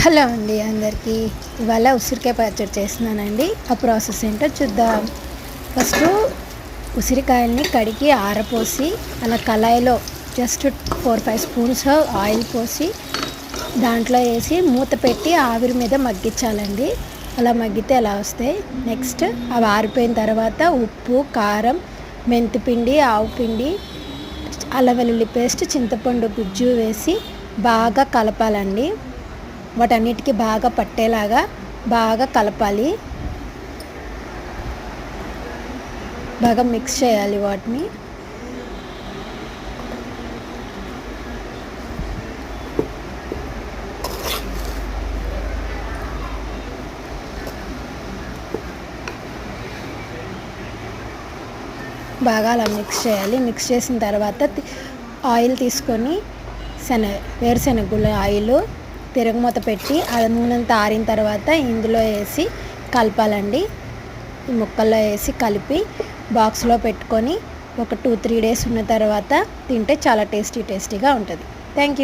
Hello అండి అందరికీ. ఇవాళ ఉసిరికాయ పచ్చడి చేస్తున్నానండి. ఆ ప్రాసెస్ ఏంటో చూద్దాం. ఫస్ట్ ఉసిరికాయల్ని కడిగి ఆరపోసి అలా కళాయిలో జస్ట్ 4-5 స్పూన్స్ ఆయిల్ పోసి దాంట్లో వేసి మూత పెట్టి ఆవిరి మీద మగ్గించాలండి. అలా మగ్గితే అలా వస్తాయి. నెక్స్ట్ అవి ఆరిపోయిన తర్వాత ఉప్పు, కారం, మెంతిపిండి, ఆవు పిండి, అల్లం వెల్లుల్లి పేస్ట్, చింతపండు గుజ్జు వేసి బాగా కలపాలండి. వాటన్నిటికీ బాగా పట్టేలాగా బాగా కలపాలి. బాగా మిక్స్ చేయాలి వాటిని. బాగా అలా మిక్స్ చేయాలి. మిక్స్ చేసిన తర్వాత ఆయిల్ తీసుకొని వేరుశనగ ఆయిల్ తిరగమూత పెట్టి ఆ నూనెంతా ఆరిన తర్వాత ఇందులో వేసి కలపాలండి. ఈ ముక్కల్లో వేసి కలిపి బాక్స్లో పెట్టుకొని ఒక 2-3 డేస్ ఉన్న తర్వాత తింటే చాలా టేస్టీగా ఉంటుంది. Thank you.